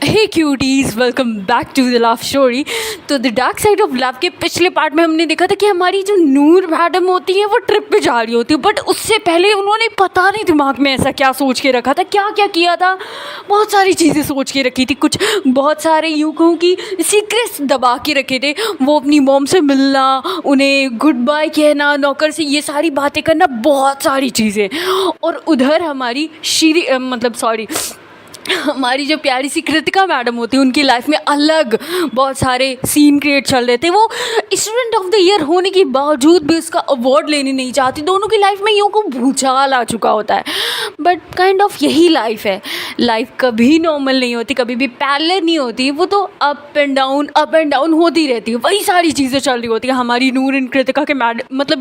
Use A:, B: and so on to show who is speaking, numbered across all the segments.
A: Hey cuties, welcome back to the love story. तो the dark side of love के पिछले part में हमने देखा था कि हमारी जो नूर मैडम होती है वो ट्रिप पे जा रही होती है, बट उससे पहले उन्होंने पता नहीं दिमाग में ऐसा क्या सोच के रखा था, क्या क्या किया था। बहुत सारी चीज़ें सोच के रखी थी, कुछ बहुत सारे यूँ कहूँ कि सीक्रेट्स दबा के रखे थे। वो अपनी मॉम से मिलना, उन्हें गुड बाय कहना, नौकर से ये सारी बातें करना, बहुत सारी चीज़ें। और उधर हमारी हमारी जो प्यारी सी कृतिका मैडम होती है, उनकी लाइफ में अलग बहुत सारे सीन क्रिएट चल रहे थे। वो स्टूडेंट ऑफ द ईयर होने के बावजूद भी उसका अवार्ड लेने नहीं चाहती। दोनों की लाइफ में यूँ को भूचाल आ चुका होता है, बट काइंड ऑफ यही लाइफ है। लाइफ कभी नॉर्मल नहीं होती, कभी भी पैरेलल नहीं होती, वो तो अप एंड डाउन होती रहती है। वही सारी चीज़ें चल रही होती है हमारी नूर एंड कृतिका के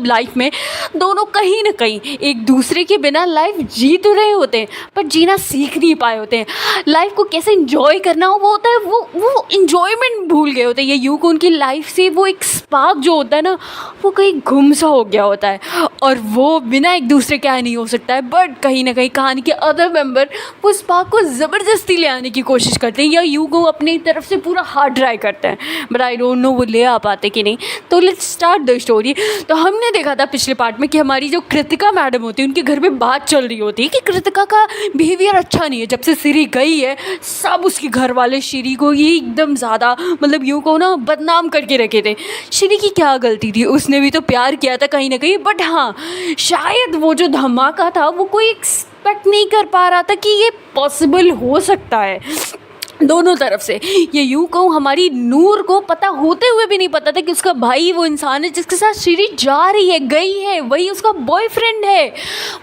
A: लाइफ में। दोनों कहीं ना कहीं एक दूसरे के बिना लाइफ जी तो रहे होते हैं, पर जीना सीख नहीं पाए होते हैं। लाइफ को कैसे इंजॉय करना हो वो होता है, वो इंजॉयमेंट भूल गए होते हैं। ये यूँ को उनकी लाइफ से वो एक स्पार्क जो होता है ना, वो कहीं गुम सा हो गया होता है, और वो बिना एक दूसरे के नहीं हो सकता है। बट कहीं ना कहीं कहानी के अदर मेंबर वो स्पार्क को ज़बरदस्ती ले आने की कोशिश करते हैं, या यूँ को अपनी तरफ से पूरा हार्ड ट्राई करते हैं, बट आई डोंट नो वो ले आ पाते कि नहीं। तो लेट्स स्टार्ट द स्टोरी। तो हमने देखा था पिछले पार्ट में कि हमारी जो कृतिका मैडम होती है, उनके घर में बात चल रही होती है कि कृतिका का बिहेवियर अच्छा नहीं है। जब से सिरी गई है, सब उसके घर वाले श्री को ये एकदम ज़्यादा यूँ को ना बदनाम करके रखे थे। श्री की क्या गलती थी, उसने भी तो प्यार किया था कहीं ना कहीं, बट हाँ, शायद वो जो धमाका था वो कोई एक्सपेक्ट नहीं कर पा रहा था कि ये पॉसिबल हो सकता है दोनों तरफ से। ये यूँ कहूँ, हमारी नूर को पता होते हुए भी नहीं पता था कि उसका भाई वो इंसान है जिसके साथ श्री जा रही है, गई है, वही उसका बॉयफ्रेंड है।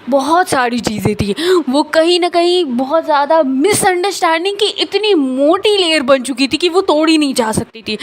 A: बहुत सारी चीज़ें थी, वो कहीं ना कहीं बहुत ज़्यादा मिसअंडरस्टैंडिंग की इतनी मोटी लेयर बन चुकी थी कि वो तोड़ी नहीं जा सकती थी।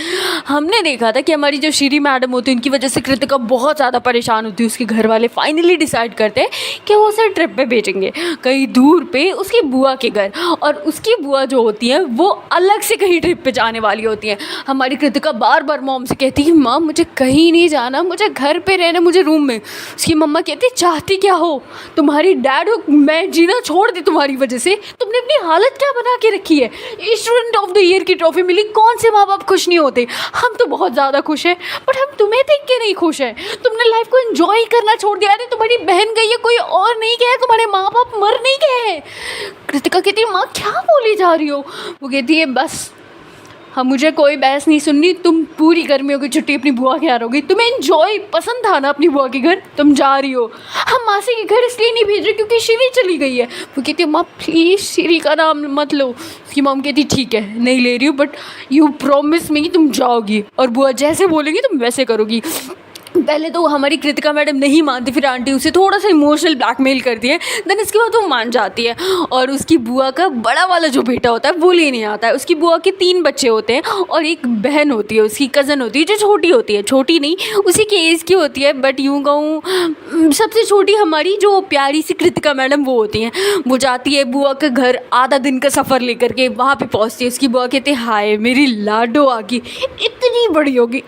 A: हमने देखा था कि हमारी जो श्री मैडम होती है, उनकी वजह से कृतिका बहुत ज़्यादा परेशान होती है। उसके घर वाले फाइनली डिसाइड करते हैं कि वो उसे ट्रिप पे भेजेंगे कहीं दूर पे, उसकी बुआ के घर। और उसकी बुआ जो होती है वो अलग से कहीं ट्रिप पे जाने वाली होती है। हमारी कृतिका बार बार मॉम से कहती है, माँ मुझे कहीं नहीं जाना, मुझे घर पे रहना, मुझे रूम में। उसकी मम्मा कहती है, चाहती क्या हो, तुम्हारी डैड हो, मैं जीना छोड़ दी तुम्हारी वजह से, तुमने अपनी हालत क्या बना के रखी है। स्टूडेंट ऑफ द ईयर की ट्रॉफी मिली, कौन से माँ बाप खुश नहीं होते। हम तो बहुत ज़्यादा खुश हैं, बट हम तुम्हें देख के नहीं खुश हैं। तुमने लाइफ को एंजॉय करना छोड़ दिया। अरे तुम्हारी बहन गई है, कोई और नहीं गया है, तुम्हारे माँ बाप मर नहीं गए हैं। कृतिका कहती है, माँ क्या बोली जा रही हो। वो कहती है, बस हम, मुझे कोई बहस नहीं सुननी, तुम पूरी गर्मियों की छुट्टी अपनी बुआ के यहाँ रहोगी। तुम्हें एंजॉय पसंद था ना अपनी बुआ के घर, तुम जा रही हो। हम मासी के घर इसलिए नहीं भेज रहे क्योंकि श्री चली गई है। वो कहती है, माँ प्लीज़ श्री का नाम मत लो। उसकी मॉम कहती, ठीक है नहीं ले रही हूँ, बट यू प्रॉमिस मी तुम जाओगी, और बुआ जैसे बोलेंगी तुम वैसे करोगी। पहले तो हमारी कृतिका मैडम नहीं मानती, फिर आंटी उसे थोड़ा सा इमोशनल ब्लैकमेल करती है, देन इसके बाद वो मान जाती है। और उसकी बुआ का बड़ा वाला जो बेटा होता है वो लेने आता है। उसकी बुआ के 3 बच्चे होते हैं और एक बहन होती है, उसकी कज़न होती है जो छोटी होती है, छोटी नहीं उसी के एज की होती है, बट यूँ कहूँ सबसे छोटी हमारी जो प्यारी सी कृतिका मैडम वो होती हैं। वो जाती है बुआ के घर, आधा दिन का सफ़र लेकर के वहाँ पर पहुँचती है। उसकी बुआ कहते हैं, हाय मेरी लाडो आ गई, इतनी बड़ी होगी,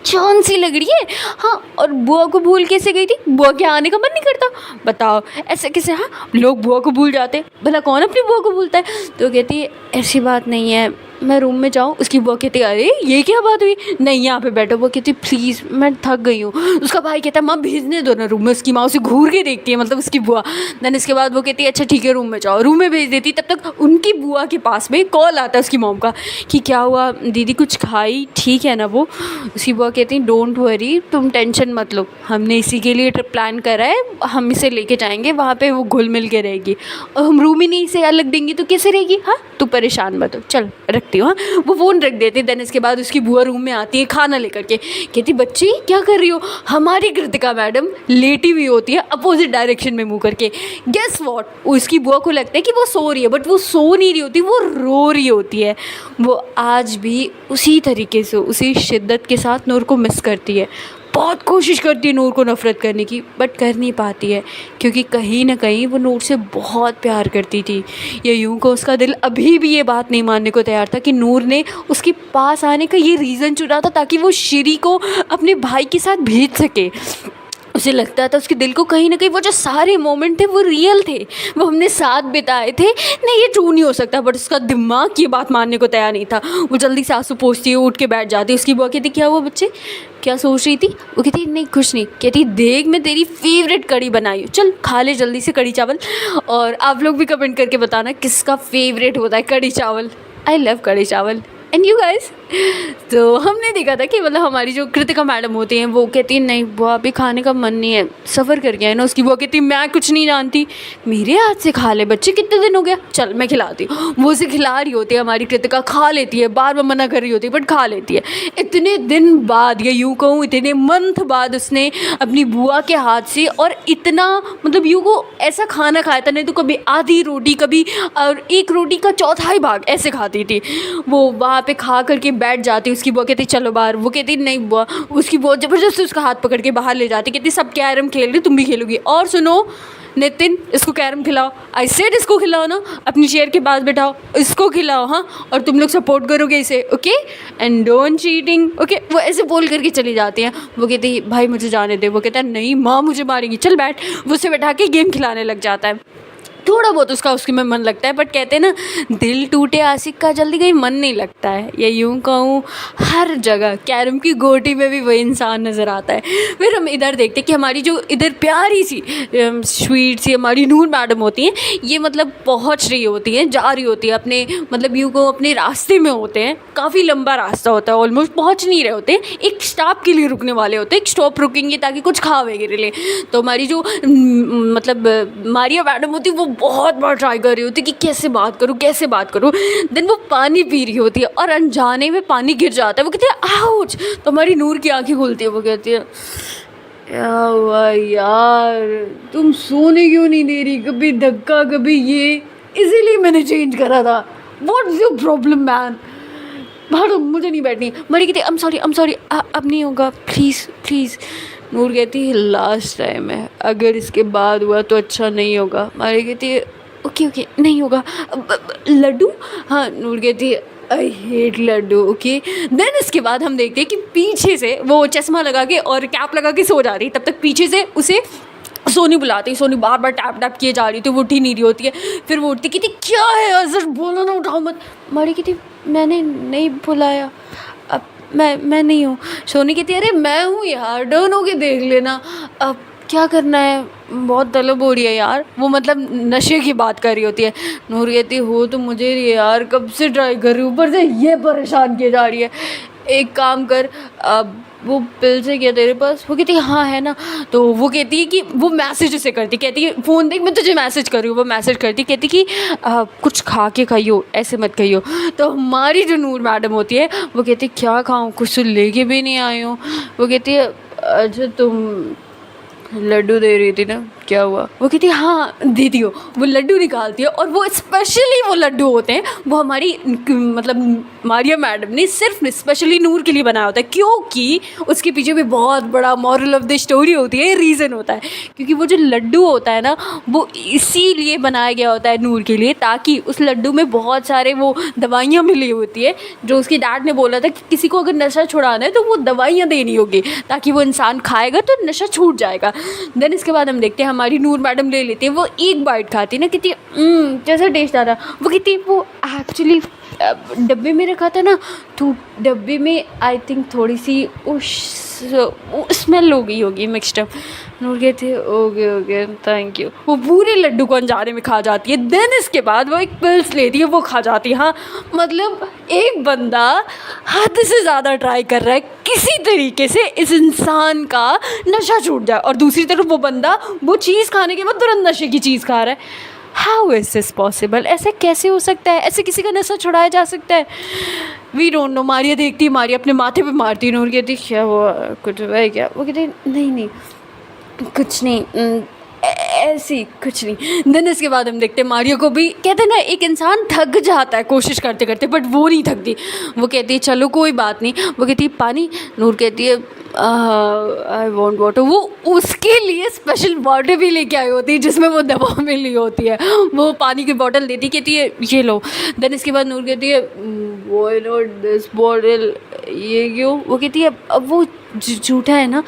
A: चांद सी लग रही है। हाँ, और बुआ को भूल कैसे गई थी, बुआ के आने का मन नहीं करता, बताओ ऐसे कैसे। हाँ, लोग बुआ को भूल जाते, भला कौन अपनी बुआ को भूलता है। तो कहती है, ऐसी बात नहीं है, मैं रूम में जाऊँ। उसकी बुआ कहती है, अरे ये क्या बात हुई, नहीं यहाँ पे बैठो। वो कहती है, प्लीज़ मैं थक गई हूँ। उसका भाई कहता है, माँ भेजने दो ना रूम में। उसकी माँ उसे घूर के देखती है, उसकी बुआ। देन इसके बाद वो कहती है, अच्छा ठीक है रूम में जाओ, रूम में भेज देती। तब तक उनकी बुआ के पास में कॉल आता है उसकी मॉम का कि क्या हुआ दीदी, कुछ खाई, ठीक है ना वो। उसकी बुआ कहती है, डोंट वरी, तुम टेंशन मत लो, हमने इसी के लिए ट्रिप प्लान करा है, हम इसे लेके जाएंगे, वहाँ पे वो घुल मिल के रहेगी, और हम रूम ही नहीं से अलग देंगी तो कैसे रहेगी। हाँ तू परेशान मत हो, चल रखती हूँ। हाँ, वो फ़ोन रख देती। देन इसके बाद उसकी बुआ रूम में आती है खाना लेकर के, कहती, बच्ची क्या कर रही हो। हमारी कृतिका मैडम लेटी हुई होती है अपोजिट डायरेक्शन में मुँह करके। गेस वॉट, उसकी बुआ को लगता है कि वो सो रही है, बट वो सो नहीं रही होती, वो रो रही होती है। वो आज भी उसी तरीके से, उसी शिद्दत के साथ नूर को मिस करती है। बहुत कोशिश करती है नूर को नफ़रत करने की, बट कर नहीं पाती है, क्योंकि कहीं ना कहीं वो नूर से बहुत प्यार करती थी। ये यूँ को उसका दिल अभी भी ये बात नहीं मानने को तैयार था कि नूर ने उसके पास आने का ये रीज़न चुना था ताकि वो श्री को अपने भाई के साथ भेज सके। उसे लगता था उसके दिल को कहीं ना कहीं वो जो सारे मोमेंट थे वो रियल थे, वो हमने साथ बिताए थे, नहीं ये ट्रू नहीं हो सकता। बट उसका दिमाग ये बात मानने को तैयार नहीं था। वो जल्दी से आंसू पोंछती है, उठ के बैठ जाती है। उसकी बुआ कहती क्या हुआ बच्चे, क्या सोच रही थी? वो कहती नहीं कुछ नहीं। कहती देख मैं तेरी फेवरेट कड़ी बनाई हूँ, चल खा ले जल्दी से कड़ी चावल। और आप लोग भी कमेंट करके बताना किसका फेवरेट होता है कड़ी चावल। आई लव कड़ी चावल एंड यू गाइस। तो हमने देखा था कि मतलब हमारी जो कृतिका मैडम होती हैं वो कहती है नहीं बुआ अभी खाने का मन नहीं है, सफ़र कर गया है ना। उसकी बुआ कहती मैं कुछ नहीं जानती, मेरे हाथ से खा ले बच्चे, कितने दिन हो गया, चल मैं खिलाती हूँ। वो उसे खिला रही होती है, हमारी कृतिका खा लेती है, बार बार मना कर रही होती है बट खा लेती है। इतने दिन बाद या यूँ कहूँ इतने मंथ बाद उसने अपनी बुआ के हाथ से और इतना मतलब यूँ को ऐसा खाना खाया था, नहीं तो कभी आधी रोटी कभी और एक रोटी का चौथाई भाग ऐसे खाती थी। वो वहाँ पे खा करके बैठ जाती, उसकी बुआ कहती चलो बाहर। वो कहती नहीं बुआ, उसकी बुआ ज़बरदस्ती उसका हाथ पकड़ के बाहर ले जाती, कहती सब कैरम खेल रही तुम भी खेलोगी। और सुनो नितिन इसको कैरम खिलाओ, आई सेड इसको खिलाओ ना, अपनी चेयर के पास बैठाओ, इसको खिलाओ हाँ, और तुम लोग सपोर्ट करोगे इसे okay, and don't cheating okay. वो ऐसे बोल करके चली जाती हैं। वो कहती भाई मुझे जाने दे। वो कहता है नहीं माँ मुझे मारेंगी, चल बैठ। वो उसे बैठा के गेम खिलाने लग जाता है। थोड़ा बहुत उसका उसके में मन लगता है बट कहते हैं ना दिल टूटे आशिक का जल्दी कहीं मन नहीं लगता है, या यूँ कहूँ हर जगह कैरम की गोटी में भी वही इंसान नज़र आता है। फिर हम इधर देखते कि हमारी जो इधर प्यारी सी स्वीट सी हमारी नूर मैडम होती हैं, ये मतलब पहुँच रही होती हैं, जा रही होती है अपने मतलब यूँ कहूँ अपने रास्ते में होते हैं। काफ़ी लंबा रास्ता होता है, ऑलमोस्ट पहुँच नहीं रहे होते, एक स्टॉप के लिए रुकने वाले होते हैं, एक स्टॉप रुकेंगे ताकि कुछ खा वगैरह ले। तो हमारी जो मतलब मारिया मैडम होती है वो बहुत बार ट्राई कर रही होती है कि कैसे बात करूँ कैसे बात करूँ। देन वो पानी पी रही होती है और अनजाने में पानी गिर जाता है। वो कहती है आउच। तो हमारी नूर की आंखें खुलती है, वो कहती है क्या हुआ यार, तुम सोने क्यों नहीं दे रही, कभी धक्का कभी ये, इसीलिए मैंने चेंज करा था, what is your problem man. भाड़ो मुझे नहीं बैठनी। मरी कहती आई एम सॉरी अब नहीं होगा प्लीज़ प्लीज़। नूर कहती है लास्ट टाइम है, अगर इसके बाद हुआ तो अच्छा नहीं होगा। मारी कहती है ओके ओके नहीं होगा। लड्डू, हाँ। नूर कहती है I hate laddu okay. Then इसके बाद हम देखते हैं कि पीछे से वो चश्मा लगा के और कैप लगा के सो जा रही, तब तक पीछे से उसे सोनी बुलाती। सोनी बार बार टैप टैप किए जा रही थी, वो उठी नहीं रही होती है। फिर वो उठती कहती क्या है अजर बोलो ना, उठाओ मत। मारी कहती मैंने नहीं बुलाया, अब मैं नहीं हूँ। सोनी कहती अरे मैं हूँ यार, डर्न होके देख लेना, अब क्या करना है, बहुत तलब हो रही है यार। वो मतलब नशे की बात कर रही होती है। नूर कहती हो तो मुझे यार कब से ट्राई कर रही हूँ, ऊपर से ये परेशान किए जा रही है। एक काम कर, अब वो पिल से क्या तेरे पास? वो कहती है हाँ है ना। तो वो कहती है कि वो मैसेज उसे करती, कहती है फ़ोन देख मैं तुझे मैसेज कर रही हूँ। वो मैसेज करती कहती कि कुछ खा के खाइयो, ऐसे मत खाइयो। तो हमारी जो नूर मैडम होती है वो कहती है क्या खाऊँ, कुछ तो लेके भी नहीं आई हूँ। वो कहती है अच्छा तुम लड्डू दे रही थी ना, क्या हुआ? वो कहती है हाँ दे दियो। वो लड्डू निकालती है और वो स्पेशली वो लड्डू होते हैं वो हमारी मतलब मारिया मैडम ने सिर्फ स्पेशली नूर के लिए बनाया होता है, क्योंकि उसके पीछे भी बहुत बड़ा मॉरल ऑफ द स्टोरी होती है, रीज़न होता है। क्योंकि वो जो लड्डू होता है ना वो इसीलिए बनाया गया होता है नूर के लिए, ताकि उस लड्डू में बहुत सारे वो दवाइयाँ मिली होती है। जो उसके डैड ने बोला था कि किसी को अगर नशा छुड़ाना है तो वो दवाइयाँ देनी होगी, ताकि वो इंसान खाएगा तो नशा छूट जाएगा। देन इसके बाद हम देखते हैं हमारी नूर मैडम ले लेती है, वो एक बाइट खाती है ना, कहती है कैसा टेस्ट आ रहा। वो कहती है वो एक्चुअली डब्बे में रखा था ना, तो डब्बे में आई थिंक थोड़ी सी स्मेल हो गई होगी मिक्सड। नूर कहती है ओके ओके थैंक यू। वो पूरे लड्डू को अनजाने में खा जाती है। देन इसके बाद वो एक पिल्स लेती है, वो खा जाती है। हाँ मतलब एक बंदा हद से ज़्यादा ट्राई कर रहा है किसी तरीके से इस इंसान का नशा छूट जाए, और दूसरी तरफ वो बंदा वो चीज़ खाने के बाद तुरंत नशे की चीज़ खा रहा है। How is this possible? ऐसे कैसे हो सकता है? ऐसे किसी का नशा छुड़ाया जा सकता है? We don't know. मारिया देखती है, मारिया अपने माथे पे मारती है। नूर कहती क्या हुआ, कुछ हुआ है क्या? वो कहती नहीं कुछ नहीं, ऐसी कुछ नहीं। देन इसके बाद हम देखते हैं मारिया को भी, कहते हैं ना एक इंसान थक जाता है कोशिश करते करते, बट वो नहीं थकती। वो कहती है चलो कोई बात नहीं। वो कहती है पानी। नूर कहती है आई वॉन्ट वाटर। वो उसके लिए स्पेशल वाटर भी लेके आई होती है जिसमें वो दवा मिली होती है। वो पानी की बॉटल देती, कहती है ये लो। देन इसके बाद नूर कहती है व्हाई नॉट दिस बॉटल, ये क्यों? वो कहती है अब वो झूठा है ना,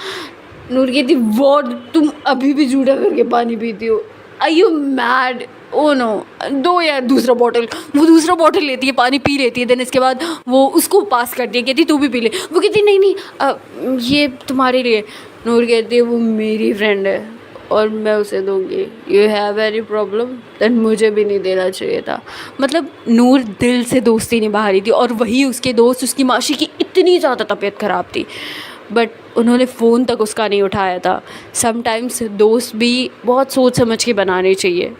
A: नूर कहती व्हाट, तुम अभी भी जूठा करके पानी पीती हो, are you mad? Oh no, दो यार दूसरा बॉटल। वो दूसरा बॉटल लेती है, पानी पी लेती है, देन इसके बाद वो उसको पास करती है, कहती तू भी पी ले। वो कहती नहीं नहीं ये तुम्हारे लिए। नूर कहती है वो मेरी फ्रेंड है और मैं उसे दूंगी, you have any problem? Then मुझे भी नहीं देना चाहिए था। मतलब नूर दिल से दोस्ती निभा रही थी, और वही उसके दोस्त, उसकी मासी की इतनी ज़्यादा तबीयत ख़राब थी बट उन्होंने फ़ोन तक उसका नहीं उठाया था। समटाइम्स दोस्त भी बहुत सोच समझ के बनाने चाहिए।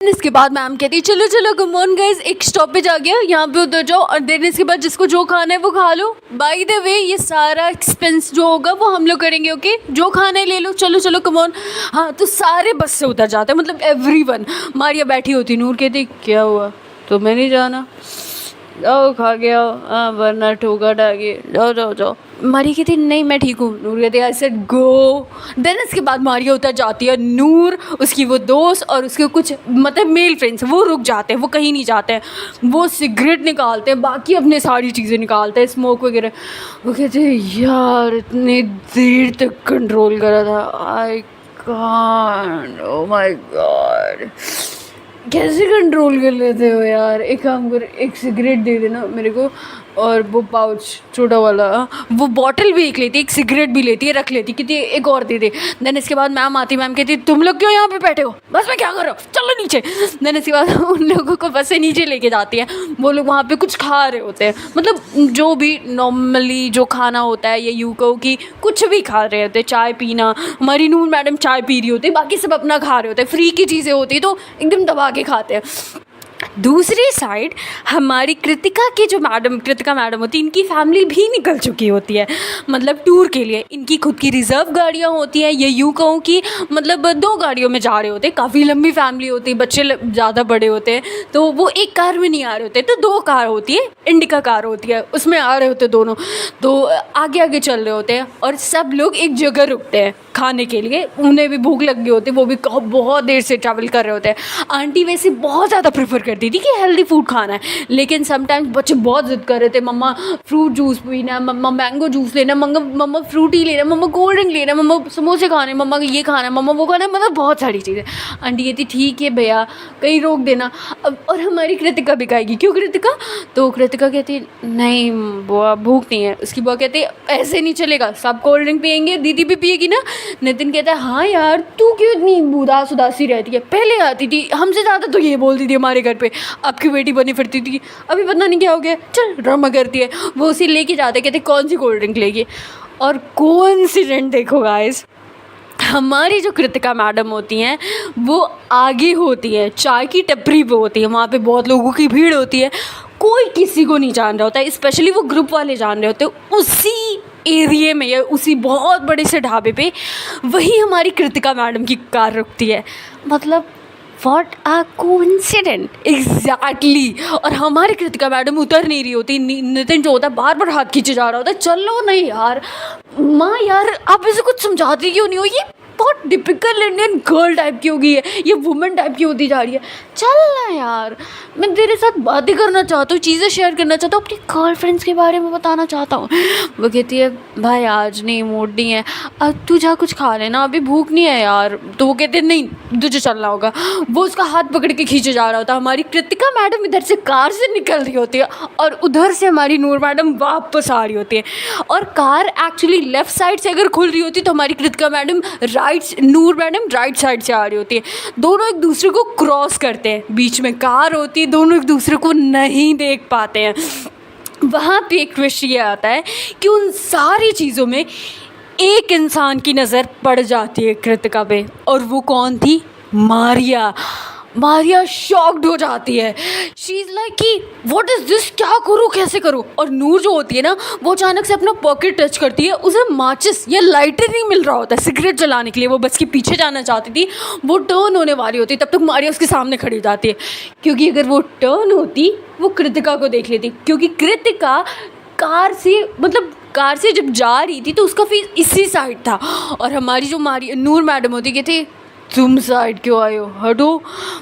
A: इसके बाद मैम कहती है चलो चलो कम ऑन गाइस, एक स्टॉपेज आ गया, यहाँ पे उतर जाओ, और देन इसके बाद जिसको जो खाना है वो खा लो। बाय द वे ये सारा एक्सपेंस जो होगा वो हम लोग करेंगे, ओके? जो खाना है ले लो, चलो चलो कम ऑन। हाँ, तो सारे बस से उतर जाते हैं, मतलब एवरीवन। मारिया बैठी होती, नूर कहती क्या हुआ, तुम्हें नहीं जाना? जाओ खा के आओ, हाँ वरना ठोका डागे, जाओ जाओ जाओ। मारिया कहती नहीं मैं ठीक हूँ। नूर कहती आई सेड गो। देन इसके बाद मारिया उतर जाती है, नूर, उसकी वो दोस्त और उसके कुछ मतलब मेल फ्रेंड्स वो रुक जाते हैं, वो कहीं नहीं जाते हैं, वो सिगरेट निकालते हैं, बाकी अपने सारी चीज़ें निकालते हैं, स्मोक वगैरह। वो कहते हैं यार इतनी देर तक कंट्रोल करा था, I can't, oh my God, कैसे कंट्रोल कर लेते हो यार? एक काम कर, एक सिगरेट दे देना मेरे को, और वो पाउच छोटा वाला, वो बॉटल भी एक लेती है, एक सिगरेट भी लेती है, रख लेती, कितनी एक और दे दे। देन इसके बाद मैम आती, मैम कहती तुम लोग क्यों यहाँ पे बैठे हो, बस में क्या कर रहे हो, चलो नीचे। देन इसके बाद उन लोगों को बस से नीचे लेके जाती है। वो लोग वहाँ पे कुछ खा रहे होते हैं, मतलब जो भी नॉर्मली जो खाना होता है, या यूँ कहो कि कुछ भी खा रहे होते हैं, चाय पीना, हमारी नूर मैडम चाय पी रही होती है, बाकी सब अपना खा रहे होते हैं, फ्री की चीज़ें होती है तो एकदम दबा के खाते हैं। दूसरी साइड हमारी कृतिका की जो मैडम, कृतिका मैडम होती है, इनकी फैमिली भी निकल चुकी होती है, मतलब टूर के लिए। इनकी खुद की रिज़र्व गाड़ियाँ होती हैं, ये यूँ कहूँ कि मतलब 2 गाड़ियों में जा रहे होते हैं, काफ़ी लंबी फैमिली होती है, बच्चे ज़्यादा बड़े होते हैं, तो वो एक कार में नहीं आ रहे होते, तो 2 कार होती है, इंडिका कार होती है, उसमें आ रहे होते दोनों, तो आगे आगे चल रहे होते हैं, और सब लोग एक जगह रुकते हैं खाने के लिए। उन्हें भी भूख लग गई होती है, वो भी बहुत देर से ट्रैवल कर रहे होते हैं। आंटी वैसे बहुत ज़्यादा प्रेफर करती थी कि हेल्दी फूड खाना है, लेकिन समटाइम्स बच्चे बहुत ज़िद कर रहे थे, मम्मा फ्रूट जूस पीना है, मम्मा मैंगो जूस लेना, मम्मा फ्रूटी लेना, मम्मा कोल्ड ड्रिंक लेना, मम्मा समोसे खाने, मम्मा ये खाना है, मम्मा वो खाना है, मतलब बहुत सारी चीज़ें। आंटी कहती ठीक है भैया कहीं रोक देना। अब और हमारी कृतिका भी खाएगी, क्यों कृतिका? तो कृतिका कहती नहीं बुआ भूख नहीं है। उसकी बुआ कहती ऐसे नहीं चलेगा, सब कोल्ड ड्रिंक पियेंगे, दीदी भी पिएगी ना। नितिन कहता है हाँ यार तू क्यों इतनी उदास उदासी रहती है, पहले आती थी हमसे ज़्यादा तो ये बोलती थी हमारे घर पे, आपकी बेटी बनी फिरती थी, अभी पता नहीं क्या हो गया, चल ड्रामा करती है। वो उसे लेके जाते, कहते कौन सी कोल्ड ड्रिंक लेगी। और कोइंसिडेंट देखो गाइस, हमारी जो कृतिका मैडम होती हैं वो आगे होती है, चाय की टपरी पे होती है, वहाँ पे बहुत लोगों की भीड़ होती है, कोई किसी को नहीं जान रहा होता है, स्पेशली वो ग्रुप वाले जान रहे होते हैं। उसी एरिए में या उसी बहुत बड़े से ढाबे पे वही हमारी कृतिका मैडम की कार रुकती है। मतलब व्हाट अ कोइंसिडेंट, एग्जैक्टली। और हमारी कृतिका मैडम उतर नहीं रही होती, नितिन जो होता है बार बार हाथ खींचे जा रहा होता है, चलो नहीं यार माँ, यार आप इसे कुछ समझाती क्यों नहीं हो, ये बहुत टिपिकल इंडियन गर्ल टाइप की हो गई है, ये वुमेन टाइप की होती जा रही है, चल ना यार, मैं तेरे साथ बातें करना चाहता हूँ, चीज़ें शेयर करना चाहता हूँ, अपनी गर्लफ्रेंड्स के बारे में बताना चाहता हूँ। वो कहती है भाई आज नहीं, मूड नहीं है, अब तू जा कुछ खा लेना, अभी भूख नहीं है यार। तो वो कहते नहीं तुझे चलना होगा। वो उसका हाथ पकड़ के खींचे जा रहा होता। हमारी कृतिका मैडम इधर से कार से निकल रही होती है और उधर से हमारी नूर मैडम वापस आ रही होती है, और कार एक्चुअली लेफ़्ट साइड से अगर खुल रही होती तो हमारी कृतिका मैडम नूर मैडम राइट साइड से आ रही होती है। दोनों एक दूसरे को क्रॉस करते हैं, बीच में कार होती है, दोनों एक दूसरे को नहीं देख पाते हैं। वहाँ पे एक ट्विस्ट ये आता है कि उन सारी चीज़ों में एक इंसान की नज़र पड़ जाती है कृतिका पे, और वो कौन थी? मारिया। मारिया शॉक्ड हो जाती है, शी इज़ लाइक कि व्हाट इज़ दिस, क्या करूँ कैसे करूँ। और नूर जो होती है ना वो अचानक से अपना पॉकेट टच करती है, उसे माचिस या लाइटर नहीं मिल रहा होता है सिगरेट जलाने के लिए, वो बस के पीछे जाना चाहती थी, वो टर्न होने वाली होती तब तक मारिया उसके सामने खड़ी हो जाती है, क्योंकि अगर वो टर्न होती वो कृतिका को देख लेती, क्योंकि कृतिका कार से जब जा रही थी तो उसका फेस इसी साइड था। और हमारी जो नूर मैडम होती कहती तुम साइड क्यों आए हो, हटो।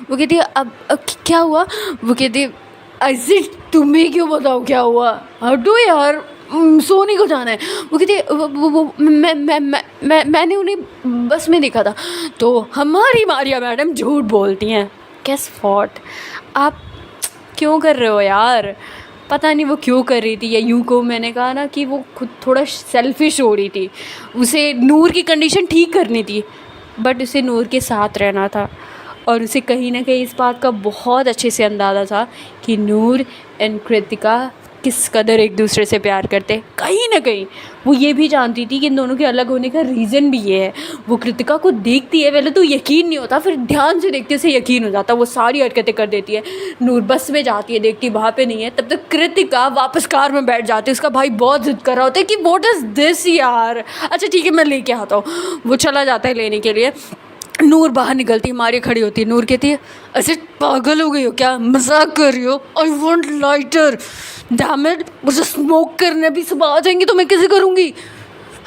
A: वो कहती है अब क्या हुआ। वो कहती है ऐसे तुम्हें क्यों बताओ क्या हुआ, हटो यार, सोनी को जाना है। वो कहती है मैंने उन्हें बस में देखा था। तो हमारी मारिया मैडम झूठ बोलती हैं। कैस फॉट, आप क्यों कर रहे हो यार? पता नहीं वो क्यों कर रही थी, या यूँ को मैंने कहा ना कि वो खुद थोड़ा सेल्फिश हो रही थी। उसे नूर की कंडीशन ठीक करनी थी, बट उसे नूर के साथ रहना था। और उसे कहीं ना कहीं इस बात का बहुत अच्छे से अंदाज़ा था कि नूर एंड कृतिका किस कदर एक दूसरे से प्यार करते। कहीं ना कहीं वो ये भी जानती थी कि इन दोनों के अलग होने का रीज़न भी ये है। वो कृतिका को देखती है, पहले तो यकीन नहीं होता, फिर ध्यान से देखते उसे यकीन हो जाता। वो सारी हरकतें कर देती है। नूर बस में जाती है, देखती वहाँ पे नहीं है, तब तक कृतिका वापस कार में बैठ जाती है। उसका भाई बहुत जिद कर रहा होता है कि व्हाट इज़ दिस यार, अच्छा ठीक है मैं लेके आता हूँ। वो चला जाता है लेने के लिए। नूर बाहर निकलती है, मारिया खड़ी होती है। नूर कहती है ऐसे पागल हो गई हो क्या, मजाक कर रही हो? I want lighter, damn it, मुझे स्मोक करने भी सब आ जाएंगी तो मैं कैसे करूँगी?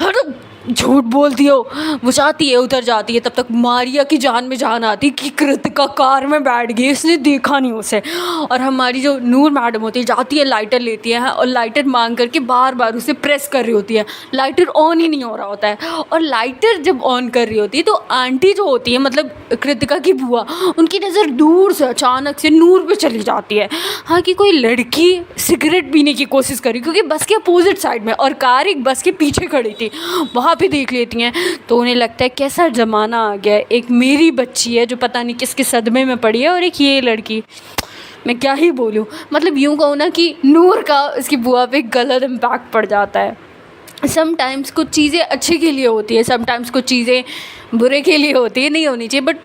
A: हटो, झूठ बोलती हो। वो जाती है, उधर जाती है, तब तक मारिया की जान में जान आती कि कृतिका कार में बैठ गई, इसने देखा नहीं उसे। और हमारी जो नूर मैडम होती है जाती है, लाइटर लेती है और लाइटर मांग करके बार बार उसे प्रेस कर रही होती है। लाइटर ऑन ही नहीं हो रहा होता है। और लाइटर जब ऑन कर रही होती है तो आंटी जो होती है, मतलब कृतिका की बुआ, उनकी नज़र दूर से अचानक से नूर पे चली जाती है। हाँ, कि कोई लड़की सिगरेट पीने की कोशिश करी, क्योंकि बस के अपोजिट साइड में और कार एक बस के पीछे खड़ी थी, वहाँ पे देख लेती हैं। तो उन्हें लगता है कैसा ज़माना आ गया है, एक मेरी बच्ची है जो पता नहीं किसके सदमे में पड़ी है, और एक ये लड़की। मैं क्या ही बोलूँ, मतलब यूँ कहूँ ना कि नूर का उसकी बुआ पे गलत इम्पैक्ट पड़ जाता है। समटाइम्स कुछ चीज़ें अच्छे के लिए होती है, समटाइम्स कुछ चीज़ें बुरे के लिए होती है, नहीं होनी चाहिए, बट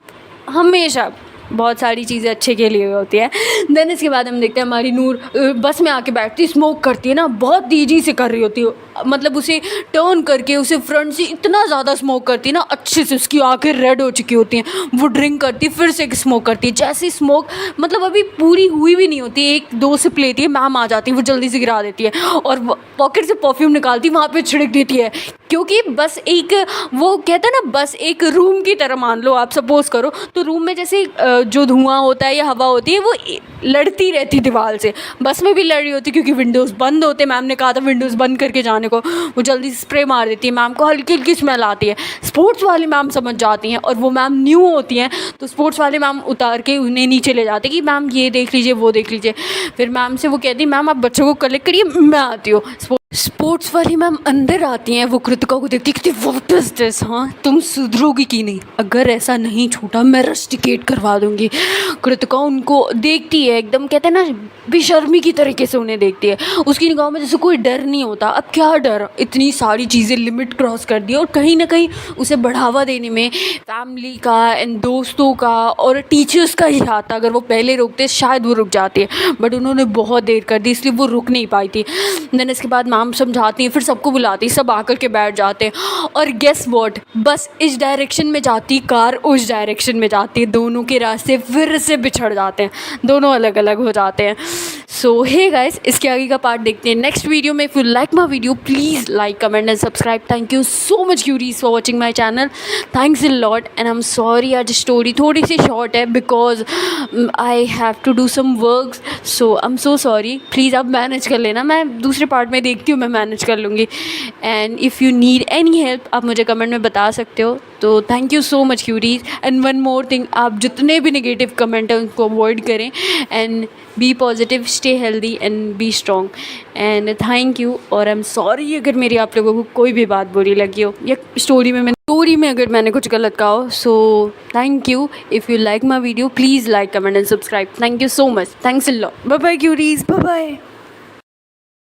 A: हमेशा बहुत सारी चीज़ें अच्छे के लिए होती है। देन इसके बाद हम देखते हैं हमारी नूर बस में आके बैठती, स्मोक करती है ना, बहुत तेज़ी से कर रही होती है, मतलब उसे टर्न करके उसे फ्रंट से इतना ज़्यादा स्मोक करती है ना, अच्छे से उसकी आंखें रेड हो चुकी होती हैं। वो ड्रिंक करती है, फिर से स्मोक करती है। जैसे स्मोक मतलब अभी पूरी हुई भी नहीं होती, एक दो सिप लेती है, मैम आ जाती है, वो जल्दी से गिरा देती है और पॉकेट से परफ्यूम निकालती, वहाँ पे छिड़क देती है। क्योंकि बस एक, वो कहते हैं ना, बस एक रूम की तरह मान लो आप, सपोज करो तो रूम में जैसे जो धुआं होता है या हवा होती है वो लड़ती रहती दीवार से, बस में भी लड़ रही होती क्योंकि विंडोज़ बंद होते। मैम ने कहा था विंडोज़ बंद करके जाने को, वो जल्दी से स्प्रे मार देती है। मैम को हल्की हल्की स्मेल आती है। स्पोर्ट्स वाली मैम समझ जाती हैं, और वो मैम न्यू होती हैं, तो स्पोर्ट्स वाले मैम उतार के उन्हें नीचे ले जाते कि मैम ये देख लीजिए, वो देख लीजिए। फिर मैम से वो कहती मैम आप बच्चों को कलेक्ट करिए, मैं आती हूँ। स्पोर्ट्स वाली मैम अंदर आती हैं, वो कृतिका को देखती कहती व्हाट इज दिस, हाँ तुम सुधरोगी कि नहीं, अगर ऐसा नहीं छूटा मैं रस्टिकेट करवा दूंगी। कृतिका उनको देखती है, एकदम कहते हैं ना बेशर्मी की तरीके से उन्हें देखती है। उसकी निगाहों में जैसे कोई डर नहीं होता। अब क्या डर, इतनी सारी चीज़ें लिमिट क्रॉस कर दी, और कहीं ना कहीं उसे बढ़ावा देने में फैमिली का एंड दोस्तों का और टीचर्स का ही हाथ था। अगर वो पहले रोकते शायद वो रुक जाती है, बट उन्होंने बहुत देर कर दी, इसलिए वो रुक नहीं पाई थी। देन इसके बाद मैम समझाती हैं, फिर सबको बुलाती, सब आकर के बैठ जाते हैं, और गेस व्हाट, बस इस डायरेक्शन में जाती, कार उस डायरेक्शन में जाती है, दोनों के रास्ते फिर से बिछड़ जाते हैं, दोनों अलग अलग हो जाते हैं। सो हे गाइस, इसके आगे का पार्ट देखते हैं नेक्स्ट वीडियो में। If you like my video please like, comment and subscribe. Thank you so much cuties for watching my channel, thanks a lot. And I am sorry आज story थोड़ी सी short है because I have to do some work, so I am so sorry. Please आप manage कर लेना, मैं दूसरे part में देखती हूँ, मैं मैनेज कर लूँगी। And if you need any help आप मुझे कमेंट में बता सकते हो। तो thank you so much cuties. And one more thing, आप जितने भी नेगेटिव कमेंट हैं उनको अवॉइड करें, and be positive, stay healthy and be strong. And thank you, और आई एम सॉरी अगर मेरी आप लोगों को कोई भी बात बुरी लगी हो, या स्टोरी में अगर मैंने कुछ गलत कहा हो। So thank you. If you like my video please like, comment and subscribe. Thank you so much, thanks a lot. Bye bye cuties, bye bye.